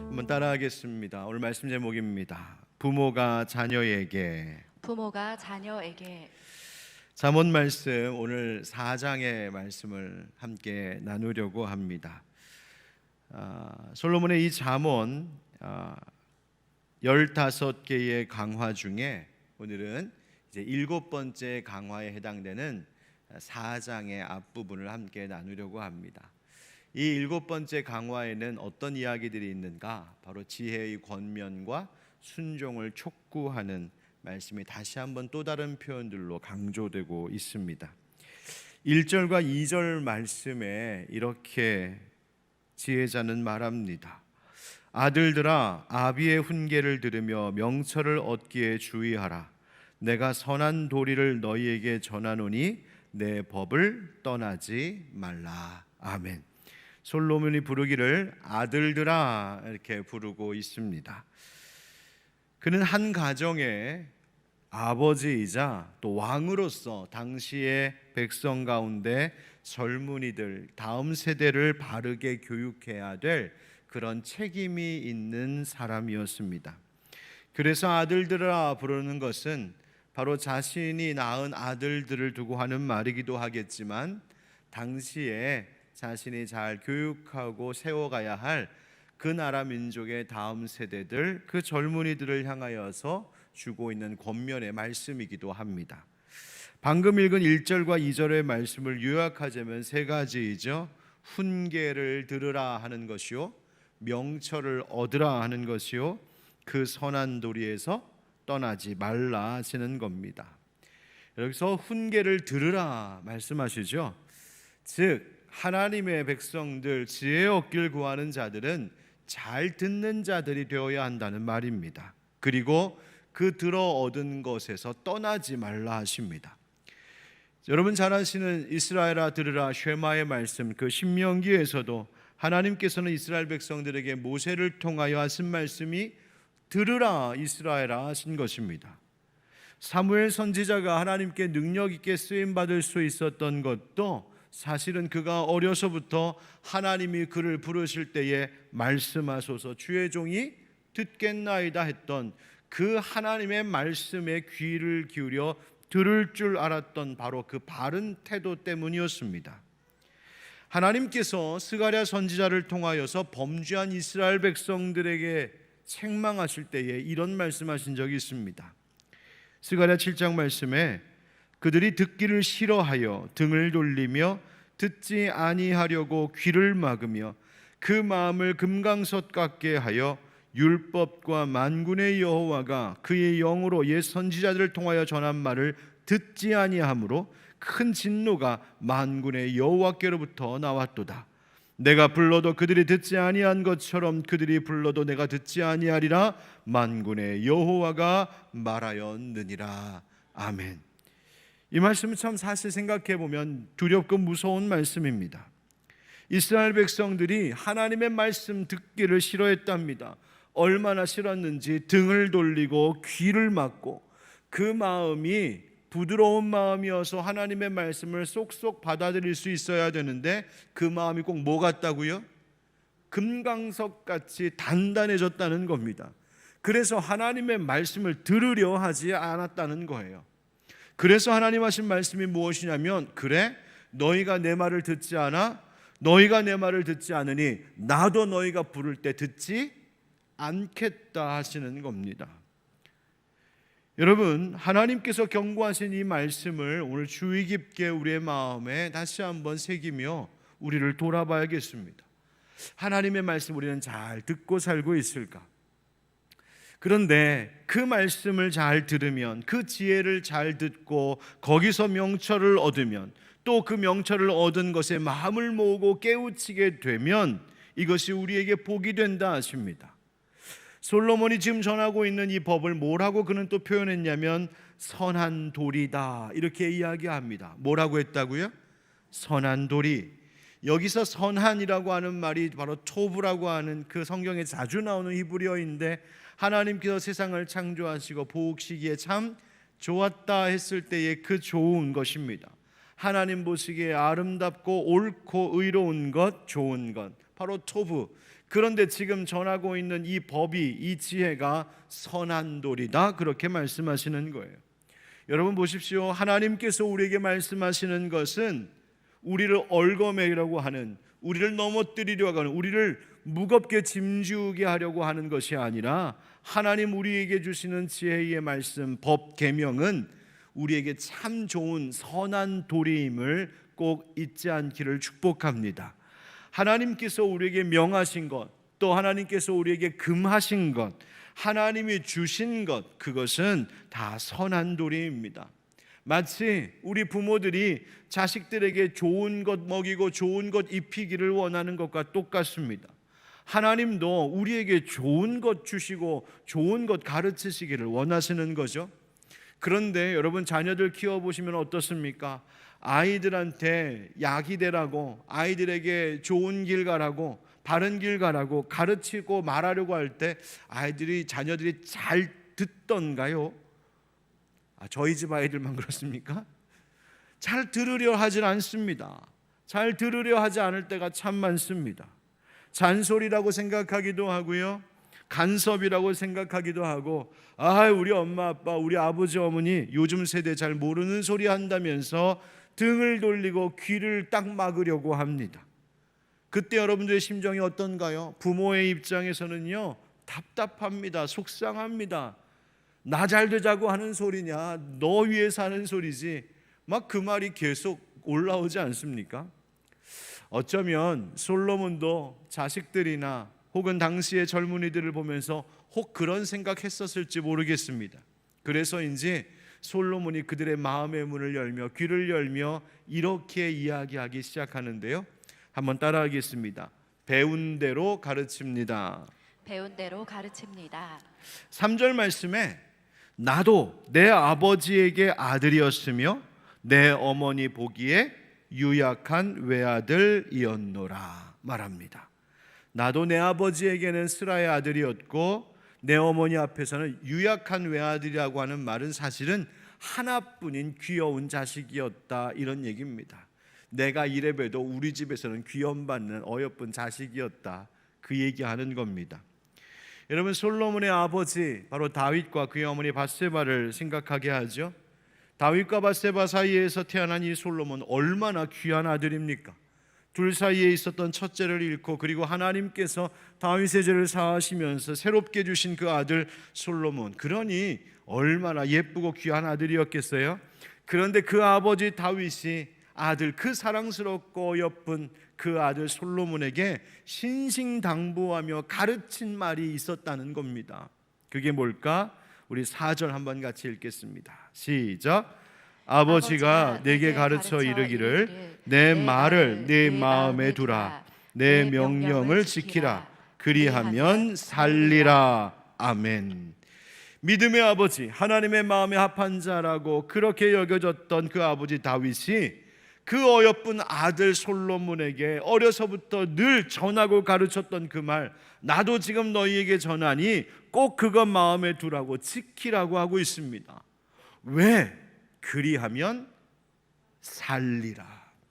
한번 따라하겠습니다. 오늘 말씀 제목입니다. 부모가 자녀에게. 잠언 말씀 오늘 4장의 말씀을 함께 나누려고 합니다. 솔로몬의 이 잠언 15개의 강화 중에 오늘은 이제 7번째 강화에 해당되는 4장의 앞부분을 함께 나누려고 합니다. 이 7번째 강화에는 어떤 이야기들이 있는가? 바로 지혜의 권면과 순종을 촉구하는 말씀이 다시 한번 또 다른 표현들로 강조되고 있습니다. 1절과 2절 말씀에 이렇게 지혜자는 말합니다. 아들들아, 아비의 훈계를 들으며 명철을 얻기에 주의하라. 내가 선한 도리를 너희에게 전하노니 내 법을 떠나지 말라. 아멘. 솔로몬이 부르기를 아들들아 이렇게 부르고 있습니다. 그는 한 가정의 아버지이자 또 왕으로서 당시의 백성 가운데 젊은이들, 다음 세대를 바르게 교육해야 될 그런 책임이 있는 사람이었습니다. 그래서 아들들아 부르는 것은 바로 자신이 낳은 아들들을 두고 하는 말이기도 하겠지만, 당시에 자신이 잘 교육하고 세워가야 할 그 나라 민족의 다음 세대들, 그 젊은이들을 향하여서 주고 있는 권면의 말씀이기도 합니다. 방금 읽은 1절과 2절의 말씀을 요약하자면 세 가지이죠. 훈계를 들으라 하는 것이요, 명철을 얻으라 하는 것이요, 그 선한 도리에서 떠나지 말라 하시는 겁니다. 여기서 훈계를 들으라 말씀하시죠. 즉 하나님의 백성들, 지혜 얻길 구하는 자들은 잘 듣는 자들이 되어야 한다는 말입니다. 그리고 그 들어 얻은 것에서 떠나지 말라 하십니다. 여러분 잘 아시는 이스라엘아 들으라 쉐마의 말씀, 그 신명기에서도 하나님께서는 이스라엘 백성들에게 모세를 통하여 하신 말씀이 들으라 이스라엘아 하신 것입니다. 사무엘 선지자가 하나님께 능력 있게 쓰임 받을 수 있었던 것도 사실은 그가 어려서부터 하나님이 그를 부르실 때에 말씀하소서 주의 종이 듣겠나이다 했던 그 하나님의 말씀에 귀를 기울여 들을 줄 알았던 바로 그 바른 태도 때문이었습니다. 하나님께서 스가랴 선지자를 통하여서 범죄한 이스라엘 백성들에게 책망하실 때에 이런 말씀하신 적이 있습니다. 스가랴 7장 말씀에 그들이 듣기를 싫어하여 등을 돌리며 듣지 아니하려고 귀를 막으며 그 마음을 금강석 같게 하여 율법과 만군의 여호와가 그의 영으로 옛 선지자들을 통하여 전한 말을 듣지 아니하므로 큰 진노가 만군의 여호와께로부터 나왔도다. 내가 불러도 그들이 듣지 아니한 것처럼 그들이 불러도 내가 듣지 아니하리라. 만군의 여호와가 말하였느니라. 아멘. 이 말씀은 참 사실 생각해 보면 두렵고 무서운 말씀입니다. 이스라엘 백성들이 하나님의 말씀 듣기를 싫어했답니다. 얼마나 싫었는지 등을 돌리고 귀를 막고, 그 마음이 부드러운 마음이어서 하나님의 말씀을 쏙쏙 받아들일 수 있어야 되는데 그 마음이 꼭 뭐 같다고요? 금강석같이 단단해졌다는 겁니다. 그래서 하나님의 말씀을 들으려 하지 않았다는 거예요. 그래서 하나님 하신 말씀이 무엇이냐면, 그래 너희가 내 말을 듣지 않아? 너희가 내 말을 듣지 않으니 나도 너희가 부를 때 듣지 않겠다 하시는 겁니다. 여러분, 하나님께서 경고하신 이 말씀을 오늘 주의 깊게 우리의 마음에 다시 한번 새기며 우리를 돌아봐야겠습니다. 하나님의 말씀 우리는 잘 듣고 살고 있을까? 그런데 그 말씀을 잘 들으면, 그 지혜를 잘 듣고 거기서 명철을 얻으면, 또 그 명철을 얻은 것에 마음을 모으고 깨우치게 되면 이것이 우리에게 복이 된다 하십니다. 솔로몬이 지금 전하고 있는 이 법을 뭐라고 그는 또 표현했냐면 선한 도리다 이렇게 이야기합니다. 뭐라고 했다고요? 선한 도리. 여기서 선한이라고 하는 말이 바로 토브라고 하는 그 성경에 자주 나오는 히브리어인데, 하나님께서 세상을 창조하시고 보시기에 참 좋았다 했을 때의 그 좋은 것입니다. 하나님 보시기에 아름답고 옳고 의로운 것, 좋은 것, 바로 토부. 그런데 지금 전하고 있는 이 법이, 이 지혜가 선한 도리다, 그렇게 말씀하시는 거예요. 여러분 보십시오. 하나님께서 우리에게 말씀하시는 것은 우리를 얽어매려고 하는, 우리를 넘어뜨리려고 하는, 우리를 무겁게 짐지우게 하려고 하는 것이 아니라 하나님 우리에게 주시는 지혜의 말씀, 법, 계명은 우리에게 참 좋은 선한 도리임을 꼭 잊지 않기를 축복합니다. 하나님께서 우리에게 명하신 것, 또 하나님께서 우리에게 금하신 것, 하나님이 주신 것, 그것은 다 선한 도리입니다. 마치 우리 부모들이 자식들에게 좋은 것 먹이고 좋은 것 입히기를 원하는 것과 똑같습니다. 하나님도 우리에게 좋은 것 주시고 좋은 것 가르치시기를 원하시는 거죠. 그런데 여러분 자녀들 키워보시면 어떻습니까? 아이들한테 약이 되라고, 아이들에게 좋은 길 가라고, 바른 길 가라고 가르치고 말하려고 할 때 자녀들이 잘 듣던가요? 저희 집 아이들만 그렇습니까? 잘 들으려 하질 않습니다. 잘 들으려 하지 않을 때가 참 많습니다. 잔소리라고 생각하기도 하고요, 간섭이라고 생각하기도 하고, 우리 엄마 아빠, 우리 아버지 어머니 요즘 세대 잘 모르는 소리 한다면서 등을 돌리고 귀를 딱 막으려고 합니다. 그때 여러분들의 심정이 어떤가요? 부모의 입장에서는요, 답답합니다. 속상합니다. 나 잘 되자고 하는 소리냐, 너 위해서 하는 소리지, 막 그 말이 계속 올라오지 않습니까? 어쩌면 솔로몬도 자식들이나 혹은 당시의 젊은이들을 보면서 혹 그런 생각했었을지 모르겠습니다. 그래서인지 솔로몬이 그들의 마음의 문을 열며 귀를 열며 이렇게 이야기하기 시작하는데요, 한번 따라하겠습니다. 배운 대로 가르칩니다. 배운 대로 가르칩니다. 3절 말씀에 나도 내 아버지에게 아들이었으며 내 어머니 보기에 유약한 외아들이었노라 말합니다. 나도 내 아버지에게는 스라의 아들이었고 내 어머니 앞에서는 유약한 외아들이라고 하는 말은 사실은 하나뿐인 귀여운 자식이었다, 이런 얘기입니다. 내가 이래봬도 우리 집에서는 귀염받는 어여쁜 자식이었다, 그 얘기하는 겁니다. 여러분, 솔로몬의 아버지 바로 다윗과 그의 어머니 밧세바를 생각하게 하죠. 다윗과 밧세바 사이에서 태어난 이 솔로몬, 얼마나 귀한 아들입니까? 둘 사이에 있었던 첫째를 잃고 그리고 하나님께서 다윗의 죄를 사하시면서 새롭게 주신 그 아들 솔로몬, 그러니 얼마나 예쁘고 귀한 아들이었겠어요? 그런데 그 아버지 다윗이 아들, 그 사랑스럽고 예쁜 그 아들 솔로몬에게 신신당부하며 가르친 말이 있었다는 겁니다. 그게 뭘까? 우리 4절 한번 같이 읽겠습니다. 시작. 아버지가 내게 가르쳐 이르기를 내 말을 네 마음에 두라, 내 명령을 지키라, 그리하면 살리라. 아멘. 믿음의 아버지, 하나님의 마음에 합한 자라고 그렇게 여겨졌던 그 아버지 다윗이 그 어여쁜 아들 솔로몬에게 어려서부터 늘 전하고 가르쳤던 그 말, 나도 지금 너희에게 전하니 꼭 그것 마음에 두라고, 지키라고 하고 있습니다. 왜? 그리하면 살리라.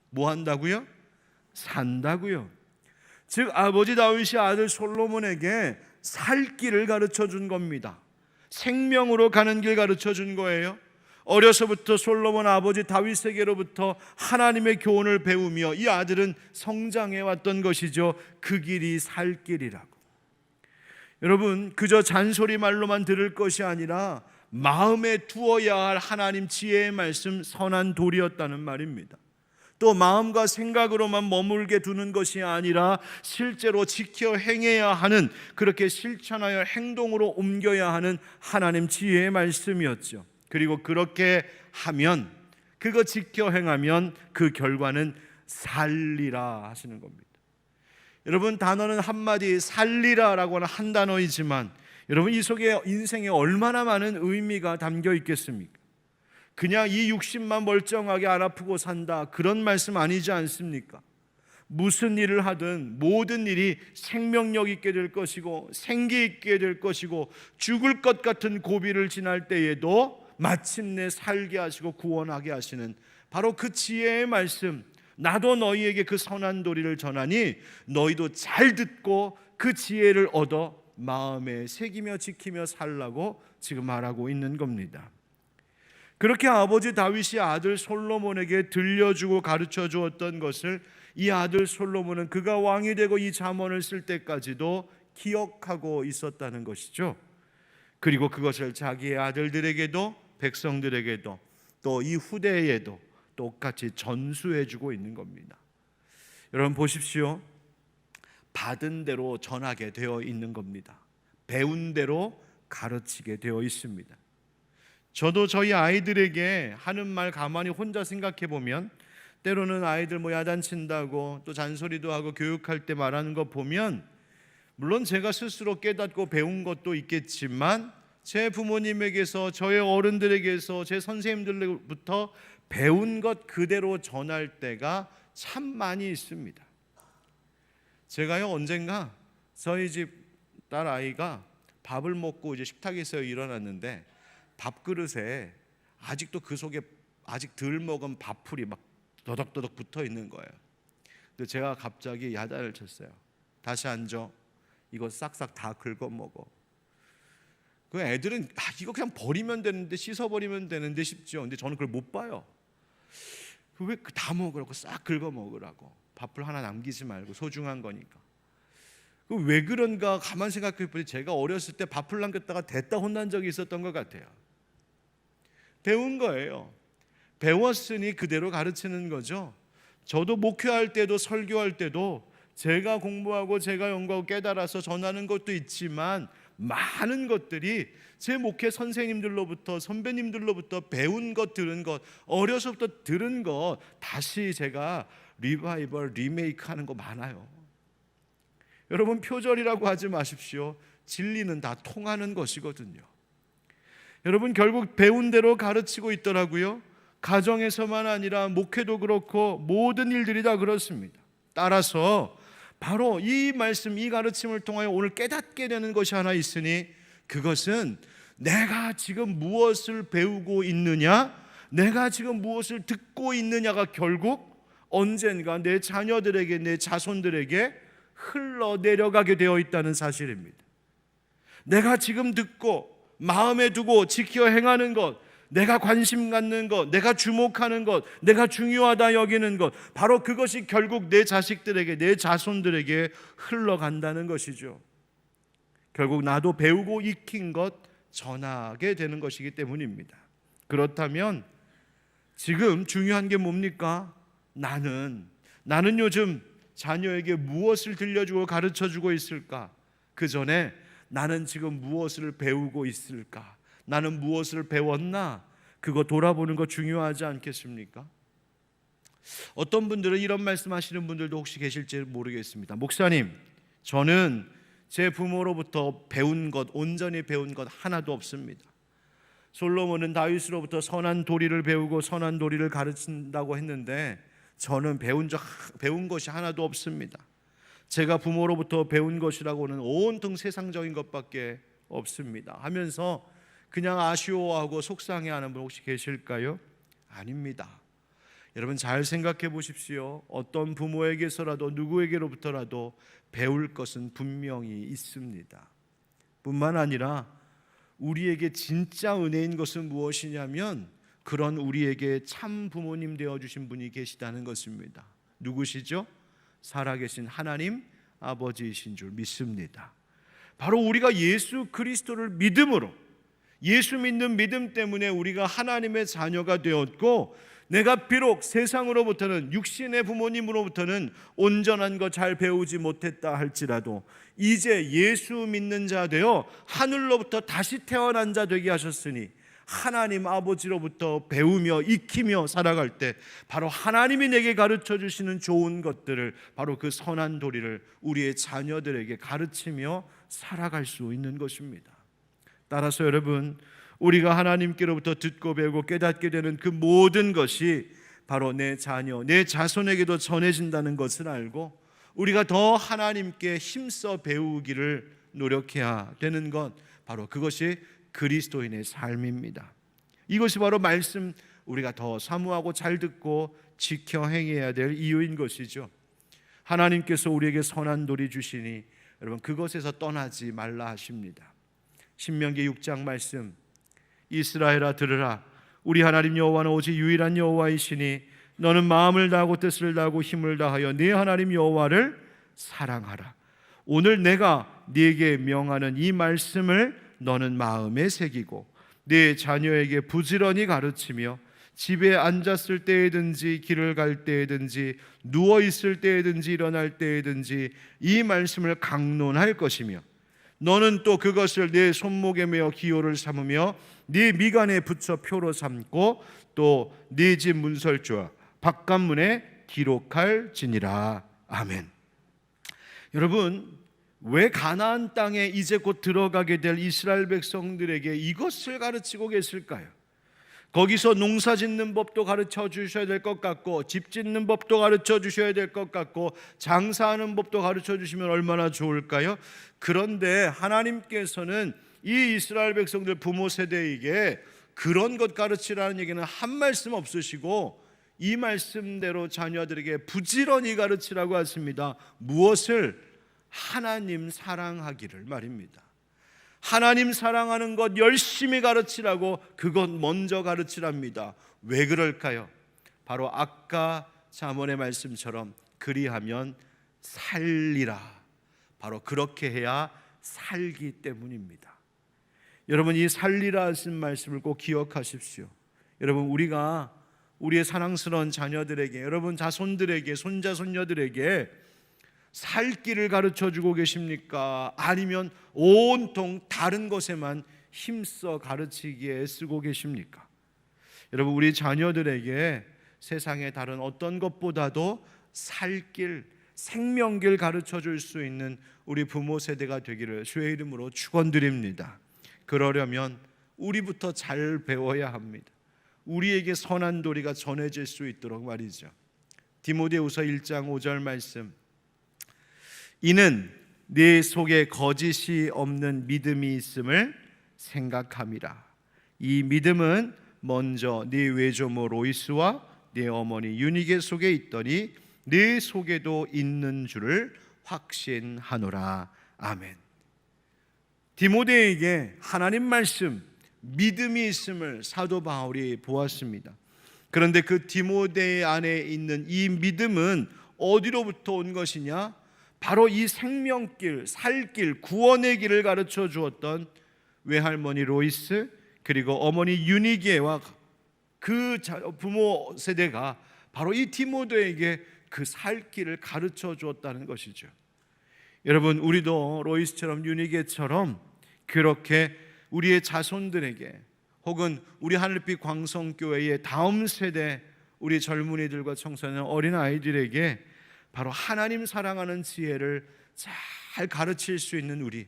뭐 한다고요? 산다고요. 즉 아버지 다윗이 아들 솔로몬에게 살 길을 가르쳐 준 겁니다. 생명으로 가는 길 가르쳐 준 거예요. 어려서부터 솔로몬 아버지 다윗에게로부터 하나님의 교훈을 배우며 이 아들은 성장해 왔던 것이죠. 그 길이 살 길이라고. 여러분, 그저 잔소리 말로만 들을 것이 아니라 마음에 두어야 할 하나님 지혜의 말씀, 선한 도리였다는 말입니다. 또 마음과 생각으로만 머물게 두는 것이 아니라 실제로 지켜 행해야 하는, 그렇게 실천하여 행동으로 옮겨야 하는 하나님 지혜의 말씀이었죠. 그리고 그렇게 하면, 그거 지켜 행하면 그 결과는 살리라 하시는 겁니다. 여러분, 단어는 한마디 살리라라고 하는 한 단어이지만 여러분, 이 속에 인생에 얼마나 많은 의미가 담겨 있겠습니까? 그냥 이 육신만 멀쩡하게 안 아프고 산다, 그런 말씀 아니지 않습니까? 무슨 일을 하든 모든 일이 생명력 있게 될 것이고 생기 있게 될 것이고 죽을 것 같은 고비를 지날 때에도 마침내 살게 하시고 구원하게 하시는 바로 그 지혜의 말씀, 나도 너희에게 그 선한 도리를 전하니 너희도 잘 듣고 그 지혜를 얻어 마음에 새기며 지키며 살라고 지금 말하고 있는 겁니다. 그렇게 아버지 다윗이 아들 솔로몬에게 들려주고 가르쳐 주었던 것을 이 아들 솔로몬은 그가 왕이 되고 이 잠언을 쓸 때까지도 기억하고 있었다는 것이죠. 그리고 그것을 자기의 아들들에게도 백성들에게도 또 이 후대에도 똑같이 전수해주고 있는 겁니다. 여러분 보십시오. 받은 대로 전하게 되어 있는 겁니다. 배운 대로 가르치게 되어 있습니다. 저도 저희 아이들에게 하는 말 가만히 혼자 생각해 보면 때로는 아이들 야단친다고 또 잔소리도 하고 교육할 때 말하는 거 보면 물론 제가 스스로 깨닫고 배운 것도 있겠지만 제 부모님에게서 저의 어른들에게서 제 선생님들로부터 배운 것 그대로 전할 때가 참 많이 있습니다. 제가요 언젠가 저희 집 딸 아이가 밥을 먹고 이제 식탁에서 일어났는데 밥그릇에 아직도 그 속에 아직 덜 먹은 밥풀이 막 더덕더덕 붙어 있는 거예요. 근데 제가 갑자기 야단을 쳤어요. 다시 앉아. 이거 싹싹 다 긁어 먹어. 그 애들은 이거 그냥 버리면 되는데 씻어버리면 되는데 싶죠. 근데 저는 그걸 못 봐요. 왜 다 먹으라고 싹 긁어 먹으라고. 밥풀 하나 남기지 말고 소중한 거니까. 왜 그런가 가만 생각해 보니 제가 어렸을 때 밥풀 남겼다가 됐다 혼난 적이 있었던 것 같아요. 배운 거예요. 배웠으니 그대로 가르치는 거죠. 저도 목회할 때도 설교할 때도 제가 공부하고 제가 연구하고 깨달아서 전하는 것도 있지만 많은 것들이 제 목회 선생님들로부터 선배님들로부터 배운 것 들은 것 어려서부터 들은 것 다시 제가 리바이벌 리메이크 하는 거 많아요. 여러분 표절이라고 하지 마십시오. 진리는 다 통하는 것이거든요. 여러분 결국 배운 대로 가르치고 있더라고요. 가정에서만 아니라 목회도 그렇고 모든 일들이 다 그렇습니다. 따라서 바로 이 말씀, 이 가르침을 통하여 오늘 깨닫게 되는 것이 하나 있으니 그것은 내가 지금 무엇을 배우고 있느냐, 내가 지금 무엇을 듣고 있느냐가 결국 언젠가 내 자녀들에게, 내 자손들에게 흘러내려가게 되어 있다는 사실입니다. 내가 지금 듣고 마음에 두고 지켜 행하는 것, 내가 관심 갖는 것, 내가 주목하는 것, 내가 중요하다 여기는 것, 바로 그것이 결국 내 자식들에게, 내 자손들에게 흘러간다는 것이죠. 결국 나도 배우고 익힌 것 전하게 되는 것이기 때문입니다. 그렇다면 지금 중요한 게 뭡니까? 나는 요즘 자녀에게 무엇을 들려주고 가르쳐주고 있을까? 그 전에 나는 지금 무엇을 배우고 있을까? 나는 무엇을 배웠나? 그거 돌아보는 거 중요하지 않겠습니까? 어떤 분들은 이런 말씀하시는 분들도 혹시 계실지 모르겠습니다. 목사님, 저는 제 부모로부터 배운 것, 온전히 배운 것 하나도 없습니다. 솔로몬은 다윗으로부터 선한 도리를 배우고 선한 도리를 가르친다고 했는데 저는 배운 것이 하나도 없습니다. 제가 부모로부터 배운 것이라고는 온통 세상적인 것밖에 없습니다 하면서 그냥 아쉬워하고 속상해하는 분 혹시 계실까요? 아닙니다. 여러분 잘 생각해 보십시오. 어떤 부모에게서라도 누구에게로부터라도 배울 것은 분명히 있습니다. 뿐만 아니라 우리에게 진짜 은혜인 것은 무엇이냐면 그런 우리에게 참 부모님 되어주신 분이 계시다는 것입니다. 누구시죠? 살아계신 하나님 아버지이신 줄 믿습니다. 바로 우리가 예수 그리스도를 믿음으로, 예수 믿는 믿음 때문에 우리가 하나님의 자녀가 되었고, 내가 비록 세상으로부터는, 육신의 부모님으로부터는 온전한 것 잘 배우지 못했다 할지라도 이제 예수 믿는 자 되어 하늘로부터 다시 태어난 자 되게 하셨으니 하나님 아버지로부터 배우며 익히며 살아갈 때 바로 하나님이 내게 가르쳐 주시는 좋은 것들을, 바로 그 선한 도리를 우리의 자녀들에게 가르치며 살아갈 수 있는 것입니다. 따라서 여러분, 우리가 하나님께로부터 듣고 배우고 깨닫게 되는 그 모든 것이 바로 내 자녀, 내 자손에게도 전해진다는 것을 알고 우리가 더 하나님께 힘써 배우기를 노력해야 되는 것, 바로 그것이 그리스도인의 삶입니다. 이것이 바로 말씀 우리가 더 사모하고 잘 듣고 지켜 행해야 될 이유인 것이죠. 하나님께서 우리에게 선한 돌이 주시니 여러분 그것에서 떠나지 말라 하십니다. 신명기 6장 말씀, 이스라엘아 들으라. 우리 하나님 여호와는 오직 유일한 여호와이시니 너는 마음을 다하고 뜻을 다하고 힘을 다하여 네 하나님 여호와를 사랑하라. 오늘 내가 네게 명하는 이 말씀을 너는 마음에 새기고 네 자녀에게 부지런히 가르치며 집에 앉았을 때에든지 길을 갈 때에든지 누워 있을 때에든지 일어날 때에든지 이 말씀을 강론할 것이며 너는 또 그것을 네 손목에 메어 기호를 삼으며 네 미간에 붙여 표로 삼고 또 네 집 문설주와 바깥문에 기록할지니라. 아멘. 여러분, 왜 가나안 땅에 이제 곧 들어가게 될 이스라엘 백성들에게 이것을 가르치고 계실까요? 거기서 농사 짓는 법도 가르쳐 주셔야 될 것 같고 집 짓는 법도 가르쳐 주셔야 될 것 같고 장사하는 법도 가르쳐 주시면 얼마나 좋을까요? 그런데 하나님께서는 이 이스라엘 백성들 부모 세대에게 그런 것 가르치라는 얘기는 한 말씀 없으시고 이 말씀대로 자녀들에게 부지런히 가르치라고 하십니다. 무엇을? 하나님 사랑하기를 말입니다. 하나님 사랑하는 것 열심히 가르치라고 그것 먼저 가르치랍니다. 왜 그럴까요? 바로 아까 잠언의 말씀처럼 그리하면 살리라. 바로 그렇게 해야 살기 때문입니다. 여러분, 이 살리라 하신 말씀을 꼭 기억하십시오. 여러분, 우리가 우리의 사랑스러운 자녀들에게, 여러분 자손들에게, 손자 손녀들에게 살 길을 가르쳐주고 계십니까? 아니면 온통 다른 것에만 힘써 가르치기에 애쓰고 계십니까? 여러분, 우리 자녀들에게 세상의 다른 어떤 것보다도 살 길, 생명길 가르쳐줄 수 있는 우리 부모 세대가 되기를 주의 이름으로 축원드립니다. 그러려면 우리부터 잘 배워야 합니다. 우리에게 선한 도리가 전해질 수 있도록 말이죠. 디모데후서 1장 5절 말씀, 이는 네 속에 거짓이 없는 믿음이 있음을 생각함이라. 이 믿음은 먼저 네 외조모 로이스와 네 어머니 유니게 속에 있더니 네 속에도 있는 줄을 확신하노라. 아멘. 디모데에게 하나님 말씀, 믿음이 있음을 사도 바울이 보았습니다. 그런데 그 디모데 안에 있는 이 믿음은 어디로부터 온 것이냐? 바로 이 생명길, 살길, 구원의 길을 가르쳐 주었던 외할머니 로이스 그리고 어머니 유니게와 그 부모 세대가 바로 이 디모데에게 그 살 길을 가르쳐 주었다는 것이죠. 여러분, 우리도 로이스처럼 유니게처럼 그렇게 우리의 자손들에게 혹은 우리 하늘빛 광성교회의 다음 세대 우리 젊은이들과 청소년 어린아이들에게 바로 하나님 사랑하는 지혜를 잘 가르칠 수 있는 우리,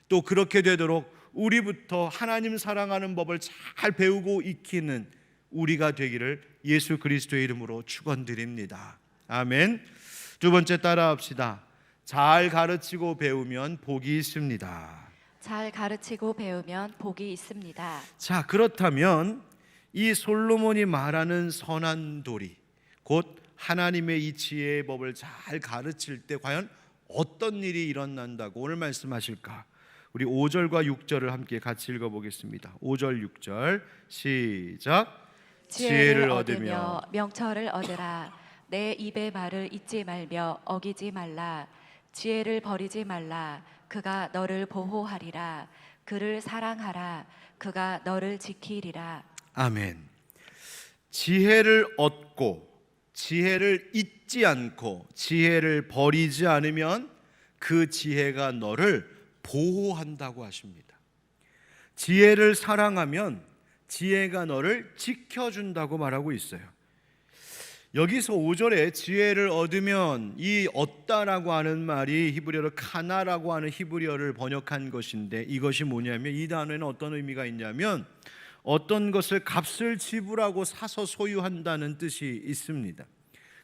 또 그렇게 되도록 우리부터 하나님 사랑하는 법을 잘 배우고 익히는 우리가 되기를 예수 그리스도의 이름으로 축원드립니다. 아멘. 두 번째 따라합시다. 잘 가르치고 배우면 복이 있습니다. 잘 가르치고 배우면 복이 있습니다. 자, 그렇다면 이 솔로몬이 말하는 선한 도리, 곧 하나님의 이 지혜의 법을 잘 가르칠 때 과연 어떤 일이 일어난다고 오늘 말씀하실까? 우리 5절과 6절을 함께 같이 읽어보겠습니다. 5절 6절 시작. 지혜를 얻으며 명철을 얻으라. 내 입의 말을 잊지 말며 어기지 말라. 지혜를 버리지 말라. 그가 너를 보호하리라. 그를 사랑하라. 그가 너를 지키리라. 아멘. 지혜를 얻고 지혜를 잊지 않고 지혜를 버리지 않으면 그 지혜가 너를 보호한다고 하십니다. 지혜를 사랑하면 지혜가 너를 지켜준다고 말하고 있어요. 여기서 5절에 지혜를 얻으면 이 얻다라고 하는 말이 히브리어로 카나라고 하는 히브리어를 번역한 것인데 이것이 뭐냐면 이 단어에는 어떤 의미가 있냐면 어떤 것을 값을 지불하고 사서 소유한다는 뜻이 있습니다.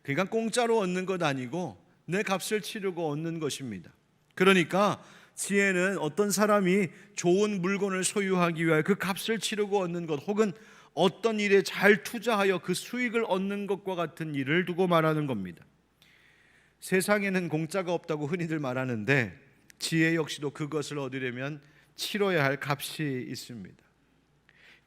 그러니까 공짜로 얻는 것 아니고 내 값을 치르고 얻는 것입니다. 그러니까 지혜는 어떤 사람이 좋은 물건을 소유하기 위하여 그 값을 치르고 얻는 것, 혹은 어떤 일에 잘 투자하여 그 수익을 얻는 것과 같은 일을 두고 말하는 겁니다. 세상에는 공짜가 없다고 흔히들 말하는데 지혜 역시도 그것을 얻으려면 치러야 할 값이 있습니다.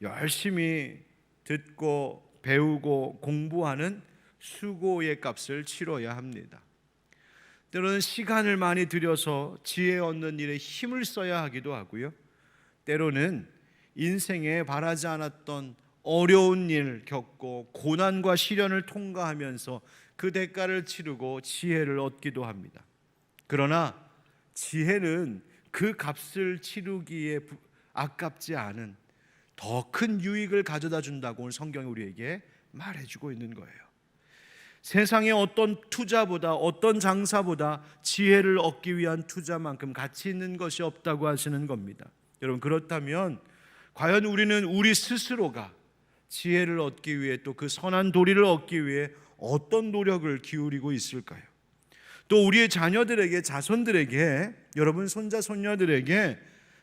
열심히 듣고 배우고 공부하는 수고의 값을 치러야 합니다. 때로는 시간을 많이 들여서 지혜 얻는 일에 힘을 써야 하기도 하고요. 때로는 인생에 바라지 않았던 어려운 일 겪고 고난과 시련을 통과하면서 그 대가를 치르고 지혜를 얻기도 합니다. 그러나 지혜는 그 값을 치르기에 아깝지 않은 더 큰 유익을 가져다 준다고 오늘 성경이 우리에게 말해주고 있는 거예요. 세상의 어떤 투자보다, 어떤 장사보다 지혜를 얻기 위한 투자만큼 가치 있는 것이 없다고 하시는 겁니다. 여러분, 그렇다면 과연 우리는 우리 스스로가 지혜를 얻기 위해, 또 그 선한 도리를 얻기 위해 어떤 노력을 기울이고 있을까요? 또 우리의 자녀들에게, 자손들에게, 여러분 손자 손녀들에게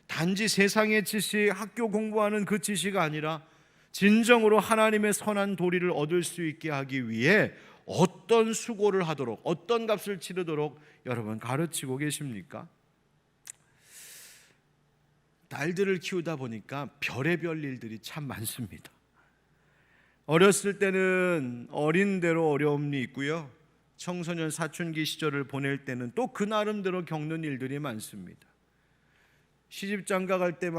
단지 세상의 지식, 학교 공부하는 그 지식이 아니라 진정으로 하나님의 선한 도리를 얻을 수 있게 하기 위해 어떤 수고를 하도록, 어떤 값을 치르도록 여러분 가르치고 계십니까? 딸들을 키우다 보니까 별의별 일들이 참 많습니다. 어렸을 때는 어린 대로 어려움이 있고요, 청소년 사춘기 시절을 보낼 때는 또 그 나름대로 겪는 일들이 많습니다. 시집장가 갈 때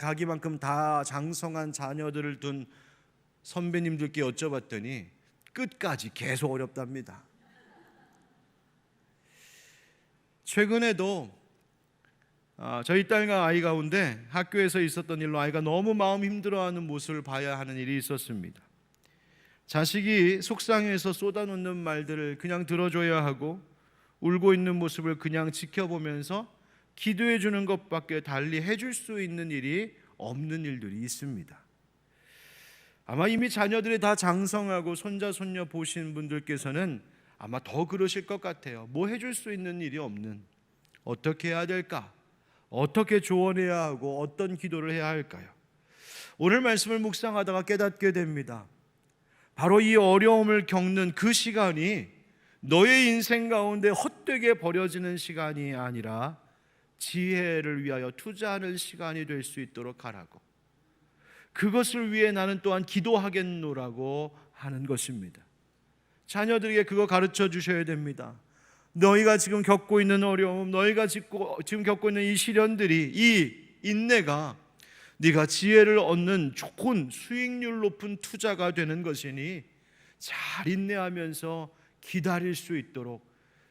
가기만큼 다 장성한 자녀들을 둔 선배님들께 여쭤봤더니 끝까지 계속 어렵답니다. 최근에도 저희 딸과 아이 가운데 학교에서 있었던 일로 아이가 너무 마음 힘들어하는 모습을 봐야 하는 일이 있었습니다. 자식이 속상해서 쏟아놓는 말들을 그냥 들어줘야 하고 울고 있는 모습을 그냥 지켜보면서 기도해 주는 것밖에 달리 해줄 수 있는 일이 없는 일들이 있습니다. 아마 이미 자녀들이 다 장성하고 손자 손녀 보신 분들께서는 아마 더 그러실 것 같아요. 뭐 해줄 수 있는 일이 없는, 어떻게 해야 될까? 어떻게 조언해야 하고 어떤 기도를 해야 할까요? 오늘 말씀을 묵상하다가 깨닫게 됩니다. 바로 이 어려움을 겪는 그 시간이 너의 인생 가운데 헛되게 버려지는 시간이 아니라 지혜를 위하여 투자하는 시간이 될 수 있도록 하라고, 그것을 위해 나는 또한 기도하겠노라고 하는 것입니다. 자녀들에게 그거 가르쳐 주셔야 됩니다. 너희가 지금 겪고 있는 어려움, 너희가 지금 겪고 있는 이 시련들이, 이 인내가 네가 지혜를 얻는 좋은 수익률 높은 투자가 되는 것이니 잘 인내하면서 기다릴 수 있도록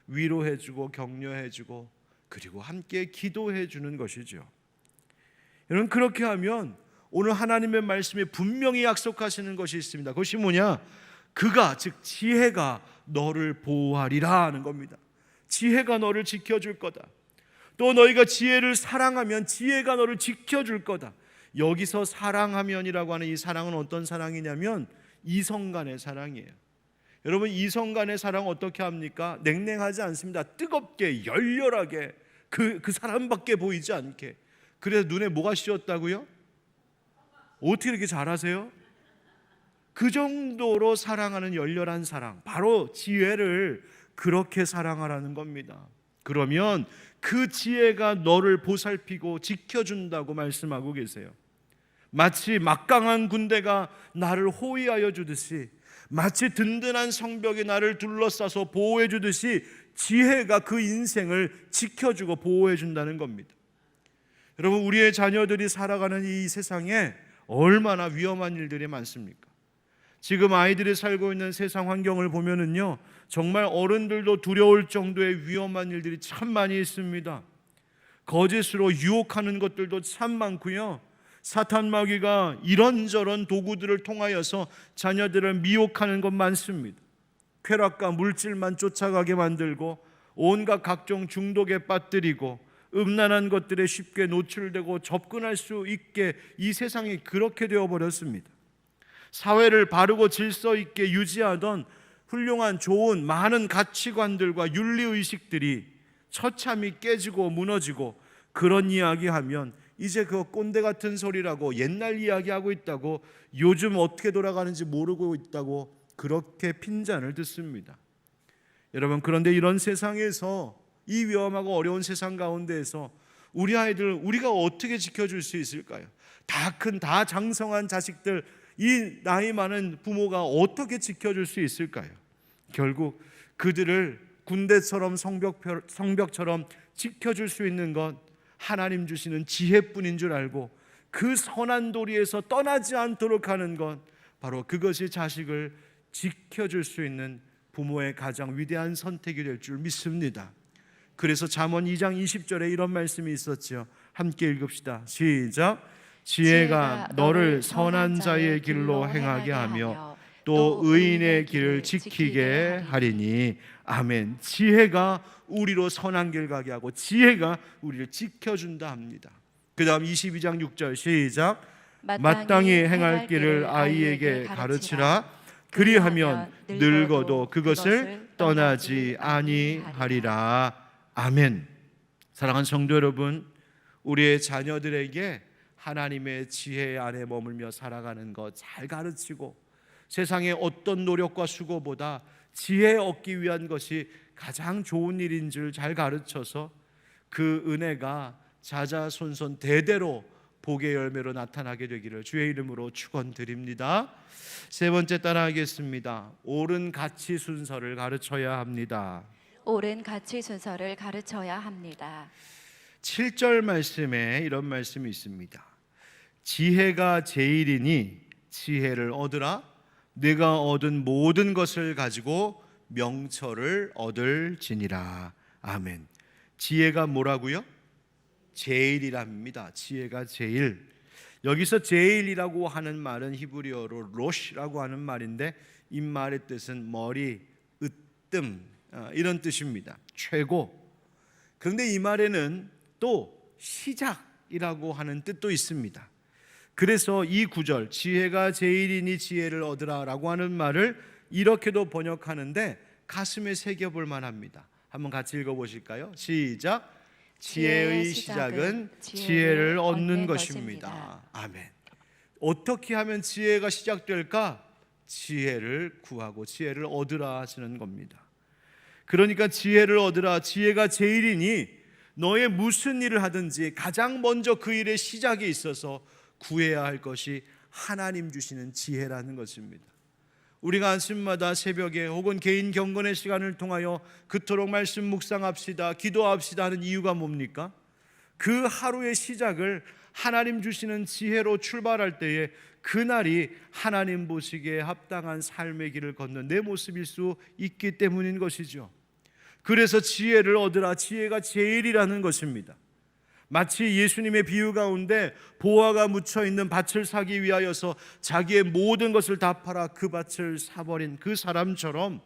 위로해주고 격려해주고 그리고 함께 기도해 주는 것이죠. 여러분, 그렇게 하면 오늘 하나님의 말씀에 분명히 약속하시는 것이 있습니다. 그것이 뭐냐? 그가, 즉 지혜가 너를 보호하리라 하는 겁니다. 지혜가 너를 지켜줄 거다. 또 너희가 지혜를 사랑하면 지혜가 너를 지켜줄 거다. 여기서 사랑하면이라고 하는 이 사랑은 어떤 사랑이냐면 이성 간의 사랑이에요. 여러분, 이성 간의 사랑 어떻게 합니까? 냉랭하지 않습니다. 뜨겁게 열렬하게 그 사람밖에 보이지 않게. 그래서 눈에 뭐가 씌었다고요? 어떻게 이렇게 잘하세요? 그 정도로 사랑하는 열렬한 사랑, 바로 지혜를 그렇게 사랑하라는 겁니다. 그러면 그 지혜가 너를 보살피고 지켜준다고 말씀하고 계세요. 마치 막강한 군대가 나를 호위하여 주듯이, 마치 든든한 성벽이 나를 둘러싸서 보호해 주듯이 지혜가 그 인생을 지켜주고 보호해 준다는 겁니다. 여러분, 우리의 자녀들이 살아가는 이 세상에 얼마나 위험한 일들이 많습니까? 지금 아이들이 살고 있는 세상 환경을 보면은요, 정말 어른들도 두려울 정도의 위험한 일들이 참 많이 있습니다. 거짓으로 유혹하는 것들도 참 많고요, 사탄 마귀가 이런저런 도구들을 통하여서 자녀들을 미혹하는 것 많습니다. 쾌락과 물질만 쫓아가게 만들고 온갖 각종 중독에 빠뜨리고 음란한 것들에 쉽게 노출되고 접근할 수 있게 이 세상이 그렇게 되어버렸습니다. 사회를 바르고 질서 있게 유지하던 훌륭한 좋은 많은 가치관들과 윤리의식들이 처참히 깨지고 무너지고, 그런 이야기하면 이제 그 꼰대 같은 소리라고, 옛날 이야기하고 있다고, 요즘 어떻게 돌아가는지 모르고 있다고 그렇게 핀잔을 듣습니다. 여러분, 그런데 이런 세상에서, 이 위험하고 어려운 세상 가운데에서 우리 아이들 우리가 어떻게 지켜줄 수 있을까요? 다 큰, 다 장성한 자식들, 이 나이 많은 부모가 어떻게 지켜줄 수 있을까요? 결국 그들을 군대처럼 성벽처럼 지켜줄 수 있는 건 하나님 주시는 지혜뿐인 줄 알고 그 선한 도리에서 떠나지 않도록 하는 건 바로 그것이 자식을 지켜줄 수 있는 부모의 가장 위대한 선택이 될 줄 믿습니다. 그래서 잠언 2장 20절에 이런 말씀이 있었죠. 함께 읽읍시다. 시작. 지혜가 너를 선한 자의 길로 행하게 하며 또 의인의 길을 지키게 하리니. 아멘. 지혜가 우리로 선한 길 가게 하고 지혜가 우리를 지켜준다 합니다. 그 다음 22장 6절 시작. 마땅히 행할 길을 아이에게 가르치라. 그리하면 늙어도 그것을 떠나지 아니하리라. 아멘. 사랑하는 성도 여러분, 우리의 자녀들에게 하나님의 지혜 안에 머물며 살아가는 것 잘 가르치고 세상의 어떤 노력과 수고보다 지혜 얻기 위한 것이 가장 좋은 일인 줄 잘 가르쳐서 그 은혜가 자자손손 대대로 복의 열매로 나타나게 되기를 주의 이름으로 축원드립니다. 세 번째 따라하겠습니다. 옳은 가치 순서를 가르쳐야 합니다. 옳은 가치 순서를 가르쳐야 합니다. 7절 말씀에 이런 말씀이 있습니다. 지혜가 제일이니 지혜를 얻으라. 내가 얻은 모든 것을 가지고 명철을 얻을지니라. 아멘. 지혜가 뭐라고요? 제일이랍니다. 지혜가 제일. 여기서 제일이라고 하는 말은 히브리어로 로시라고 하는 말인데 이 말의 뜻은 머리, 으뜸 이런 뜻입니다. 최고. 그런데 이 말에는 또 시작이라고 하는 뜻도 있습니다. 그래서 이 구절 지혜가 제일이니 지혜를 얻으라 라고 하는 말을 이렇게도 번역하는데 가슴에 새겨볼 만합니다. 한번 같이 읽어보실까요? 시작. 지혜의 시작은 지혜를 얻는 것입니다. 아멘. 어떻게 하면 지혜가 시작될까? 지혜를 구하고 지혜를 얻으라 하시는 겁니다. 그러니까 지혜를 얻으라. 지혜가 제일이니 너의 무슨 일을 하든지 가장 먼저 그 일의 시작에 있어서 구해야 할 것이 하나님 주시는 지혜라는 것입니다. 우리가 아침마다 새벽에 혹은 개인 경건의 시간을 통하여 그토록 말씀 묵상합시다, 기도합시다 하는 이유가 뭡니까? 그 하루의 시작을 하나님 주시는 지혜로 출발할 때에 그날이 하나님 보시기에 합당한 삶의 길을 걷는 내 모습일 수 있기 때문인 것이죠. 그래서 지혜를 얻으라. 지혜가 제일이라는 것입니다. 마치 예수님의 비유 가운데 보화가 묻혀있는 밭을 사기 위하여서 자기의 모든 것을 다 팔아 그 밭을 사버린 그 사람처럼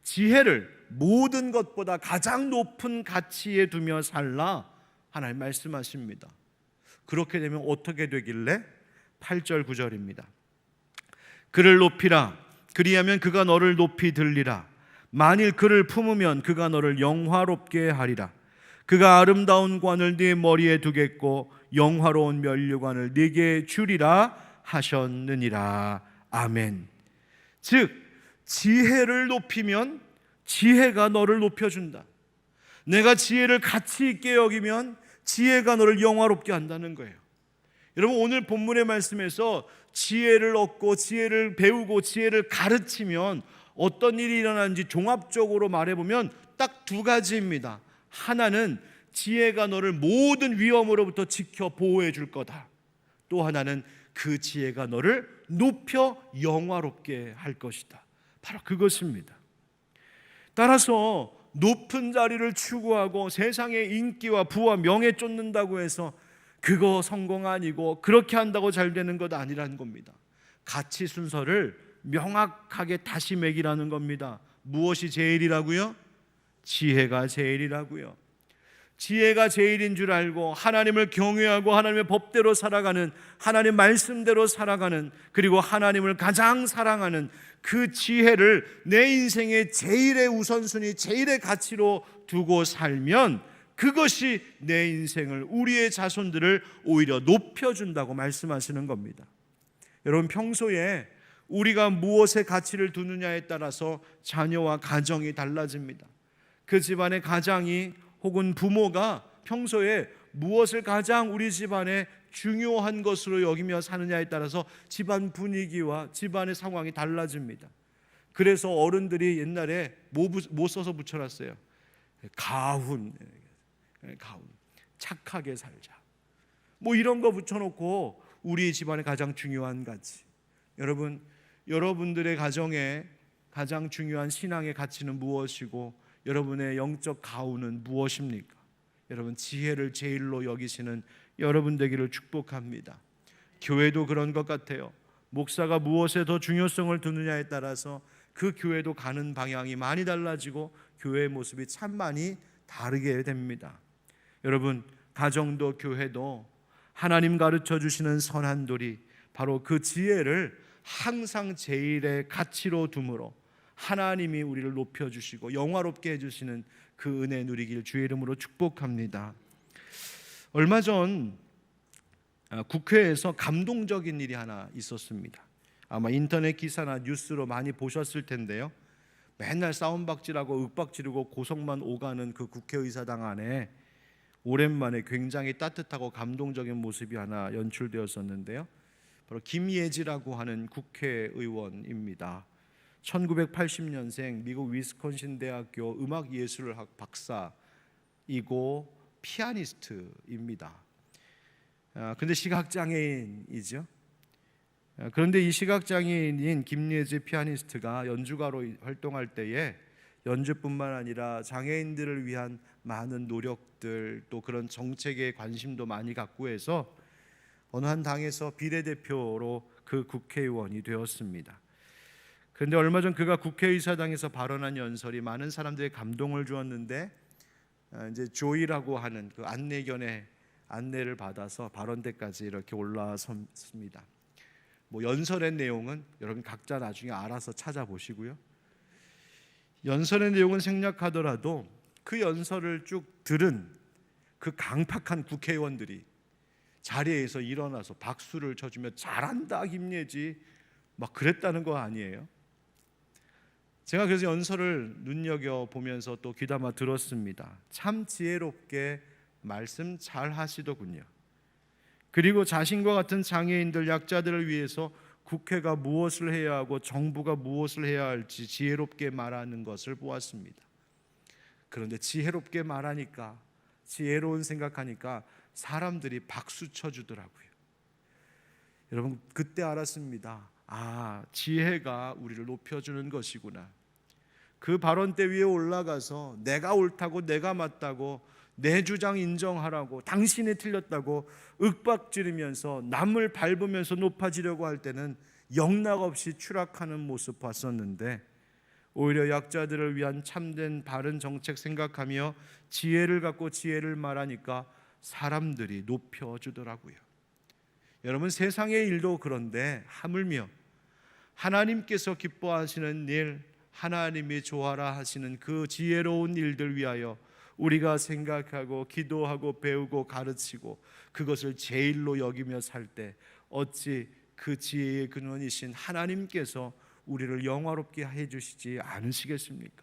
지혜를 모든 것보다 가장 높은 가치에 두며 살라 하나님 말씀하십니다. 그렇게 되면 어떻게 되길래? 8절 9절입니다. 그를 높이라. 그리하면 그가 너를 높이 들리라. 만일 그를 품으면 그가 너를 영화롭게 하리라. 그가 아름다운 관을 네 머리에 두겠고 영화로운 면류관을 네게 주리라 하셨느니라. 아멘. 즉 지혜를 높이면 지혜가 너를 높여준다. 내가 지혜를 가치 있게 여기면 지혜가 너를 영화롭게 한다는 거예요. 여러분, 오늘 본문의 말씀에서 지혜를 얻고 지혜를 배우고 지혜를 가르치면 어떤 일이 일어나는지 종합적으로 말해보면 딱 두 가지입니다. 하나는 지혜가 너를 모든 위험으로부터 지켜 보호해 줄 거다. 또 하나는 그 지혜가 너를 높여 영화롭게 할 것이다. 바로 그것입니다. 따라서 높은 자리를 추구하고 세상의 인기와 부와 명예 쫓는다고 해서 그거 성공 아니고 그렇게 한다고 잘 되는 것 아니라는 겁니다. 가치 순서를 명확하게 다시 매기라는 겁니다. 무엇이 제일이라고요? 지혜가 제일이라고요. 지혜가 제일인 줄 알고 하나님을 경외하고 하나님의 법대로 살아가는, 하나님 말씀대로 살아가는, 그리고 하나님을 가장 사랑하는 그 지혜를 내 인생의 제일의 우선순위, 제일의 가치로 두고 살면 그것이 내 인생을, 우리의 자손들을 오히려 높여준다고 말씀하시는 겁니다. 여러분, 평소에 우리가 무엇에 가치를 두느냐에 따라서 자녀와 가정이 달라집니다. 그 집안의 가장이 혹은 부모가 평소에 무엇을 가장 우리 집안에 중요한 것으로 여기며 사느냐에 따라서 집안 분위기와 집안의 상황이 달라집니다. 그래서 어른들이 옛날에 뭐 써서 붙여놨어요? 가훈, 착하게 살자, 뭐 이런 거 붙여놓고 우리 집안의 가장 중요한 가치. 여러분, 여러분들의 가정에 가장 중요한 신앙의 가치는 무엇이고 여러분의 영적 가훈은 무엇입니까? 여러분, 지혜를 제일로 여기시는 여러분 되기를 축복합니다. 교회도 그런 것 같아요. 목사가 무엇에 더 중요성을 두느냐에 따라서 그 교회도 가는 방향이 많이 달라지고 교회의 모습이 참 많이 다르게 됩니다. 여러분, 가정도 교회도 하나님 가르쳐 주시는 선한 도리, 바로 그 지혜를 항상 제일의 가치로 둠으로 하나님이 우리를 높여주시고 영화롭게 해주시는 그 은혜 누리길 주의 이름으로 축복합니다. 얼마 전 국회에서 감동적인 일이 하나 있었습니다. 아마 인터넷 기사나 뉴스로 많이 보셨을 텐데요. 맨날 싸움박질하고 윽박지르고 고성만 오가는 그 국회의사당 안에 오랜만에 굉장히 따뜻하고 감동적인 모습이 하나 연출되었었는데요. 바로 김예지라고 하는 국회의원입니다. 1980년생 미국 위스콘신 대학교 음악예술학 박사이고 피아니스트입니다. 근데 시각장애인이죠. 그런데 이 시각장애인인 김예지 피아니스트가 연주가로 활동할 때에 연주뿐만 아니라 장애인들을 위한 많은 노력들, 또 그런 정책에 관심도 많이 갖고 해서 어느 한 당에서 비례대표로 그 국회의원이 되었습니다. 그런데 얼마 전 그가 국회의사당에서 발언한 연설이 많은 사람들의 감동을 주었는데, 이제 조이라고 하는 그 안내견의 안내를 받아서 발언대까지 이렇게 올라섰습니다. 뭐 연설의 내용은 여러분 각자 나중에 알아서 찾아보시고요. 연설의 내용은 생략하더라도 그 연설을 쭉 들은 그 강팍한 국회의원들이 자리에서 일어나서 박수를 쳐주며 잘한다 김예지 막 그랬다는 거 아니에요? 제가 그래서 연설을 눈여겨보면서 또 귀담아 들었습니다. 참 지혜롭게 말씀 잘 하시더군요. 그리고 자신과 같은 장애인들, 약자들을 위해서 국회가 무엇을 해야 하고 정부가 무엇을 해야 할지 지혜롭게 말하는 것을 보았습니다. 그런데 지혜롭게 말하니까, 지혜로운 생각하니까 사람들이 박수 쳐주더라고요. 여러분, 그때 알았습니다. 아, 지혜가 우리를 높여주는 것이구나. 그 발언대 위에 올라가서 내가 옳다고, 내가 맞다고, 내 주장 인정하라고, 당신이 틀렸다고 윽박지르면서 남을 밟으면서 높아지려고 할 때는 영락없이 추락하는 모습 봤었는데, 오히려 약자들을 위한 참된 바른 정책 생각하며 지혜를 갖고 지혜를 말하니까 사람들이 높여주더라고요. 여러분, 세상의 일도 그런데 하물며 하나님께서 기뻐하시는 일, 하나님이 좋아라 하시는 그 지혜로운 일들 위하여 우리가 생각하고 기도하고 배우고 가르치고 그것을 제일로 여기며 살 때 어찌 그 지혜의 근원이신 하나님께서 우리를 영화롭게 해주시지 않으시겠습니까?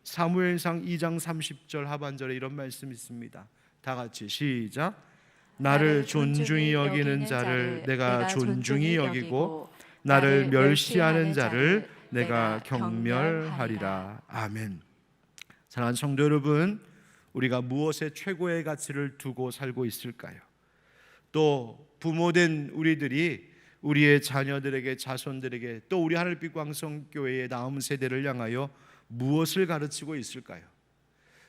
사무엘상 2장 30절 하반절에 이런 말씀이 있습니다. 다 같이 시작. 나를 존중히 여기는 자를 내가 존중히 여기고 나를 멸시하는 자를 내가 경멸하리라. 아멘. 사랑하는 성도 여러분, 우리가 무엇에 최고의 가치를 두고 살고 있을까요? 또 부모된 우리들이 우리의 자녀들에게, 자손들에게, 또 우리 하늘빛 광성교회의 다음 세대를 향하여 무엇을 가르치고 있을까요?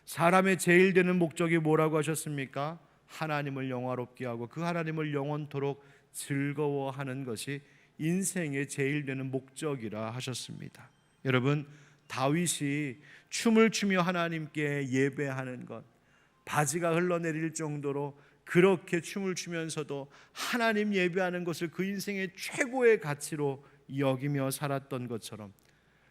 사람의 제일 되는 목적이 뭐라고 하셨습니까? 하나님을 영화롭게 하고 그 하나님을 영원토록 즐거워하는 것이 인생의 제일 되는 목적이라 하셨습니다. 여러분, 다윗이 춤을 추며 하나님께 예배하는 것, 바지가 흘러내릴 정도로 그렇게 춤을 추면서도 하나님 예배하는 것을 그 인생의 최고의 가치로 여기며 살았던 것처럼,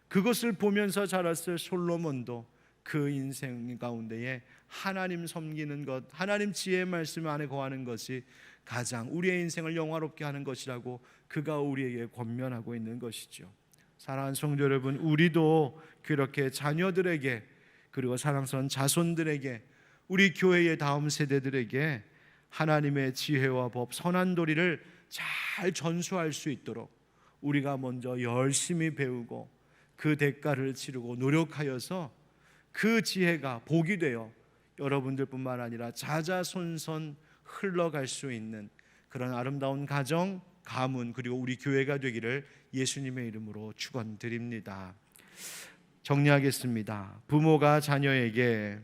그것을 보면서 자랐을 솔로몬도 그 인생 가운데에 하나님 섬기는 것, 하나님 지혜의 말씀 안에 거하는 것이 가장 우리의 인생을 영화롭게 하는 것이라고 그가 우리에게 권면하고 있는 것이죠. 사랑하는 성도 여러분, 우리도 그렇게 자녀들에게, 그리고 사랑스러운 자손들에게, 우리 교회의 다음 세대들에게 하나님의 지혜와 법, 선한 도리를 잘 전수할 수 있도록 우리가 먼저 열심히 배우고 그 대가를 치르고 노력하여서 그 지혜가 복이 되어 여러분들뿐만 아니라 자자손손 흘러갈 수 있는 그런 아름다운 가정, 가문, 그리고 우리 교회가 되기를 예수님의 이름으로 축원드립니다. 정리하겠습니다. 부모가 자녀에게,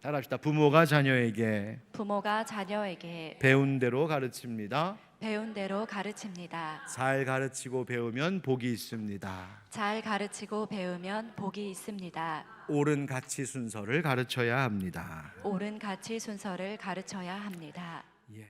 따라합시다. 부모가 자녀에게 배운 대로 가르칩니다. 배운 대로 가르칩니다. 잘 가르치고 배우면 복이 있습니다. 잘 가르치고 배우면 복이 있습니다. 옳은 가치 순서를 가르쳐야 합니다. 옳은 가치 순서를 가르쳐야 합니다.